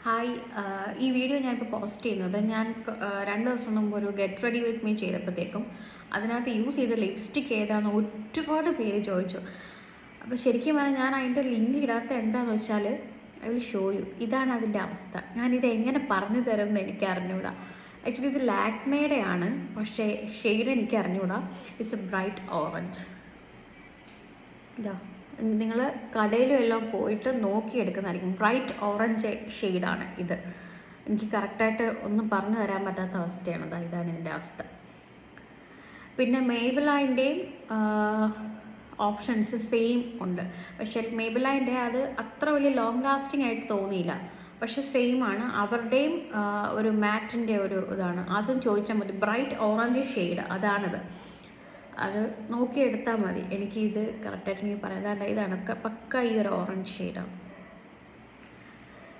Hi, ഈ video ഞാനിപ്പോൾ post ചെയ്യുന്നത് ഞാൻ 2 ദിവസം മുമ്പ് ഒരു ഗെറ്റ് റെഡി വിത്ത് മീ ചെയ്തപ്പോഴത്തേക്കും അതിനകത്ത് യൂസ് ചെയ്ത ലിപ്സ്റ്റിക് ഏതാണെന്ന് ഒരുപാട് പേര് ചോദിച്ചു. അപ്പോൾ ശരിക്കും പറഞ്ഞാൽ ഞാൻ അതിൻ്റെ ലിങ്ക് ഇടാത്ത എന്താണെന്ന് വെച്ചാൽ ഐ വിൽ ഷോ യു. ഇതാണ് അതിൻ്റെ അവസ്ഥ. ഞാനിത് എങ്ങനെ പറഞ്ഞു തരുമെന്ന് എനിക്ക് അറിഞ്ഞുകൂടാ. ആക്ച്വലി ഇത് ലാക്മേയുടെ ആണ്, പക്ഷേ ഷെയ്ഡ് എനിക്ക് അറിഞ്ഞുകൂടാ. It's A bright orange. ഇതാ, നിങ്ങൾ കടയിലും എല്ലാം പോയിട്ട് നോക്കിയെടുക്കുന്നതായിരിക്കും. ബ്രൈറ്റ് ഓറഞ്ച് ഷെയ്ഡാണ് ഇത്. എനിക്ക് കറക്റ്റായിട്ട് ഒന്നും പറഞ്ഞു തരാൻ പറ്റാത്ത അവസ്ഥയാണ്. ഇതാണ് ഇതിൻ്റെ അവസ്ഥ. പിന്നെ മേബിലൈൻ്റെയും ഓപ്ഷൻസ് സെയിം ഉണ്ട്. പക്ഷേ മേബിലൈൻ്റെ അത് അത്ര വലിയ ലോങ് ലാസ്റ്റിംഗ് ആയിട്ട് തോന്നിയില്ല. പക്ഷെ സെയിം ആണ്. അവരുടെയും ഒരു മാറ്റിൻ്റെ ഒരു ഇതാണ്. അതും ചോദിച്ചാൽ മതി. ബ്രൈറ്റ് ഓറഞ്ച് ഷെയ്ഡ് അതാണിത്. അത് നോക്കിയെടുത്താൽ മതി. എനിക്ക് ഇത് കറക്റ്റായിട്ട് എനിക്ക് പറയാം. ഇതാണ് പക്ക ഈ ഒരു ഓറഞ്ച് ഷെയ്ഡാണ്.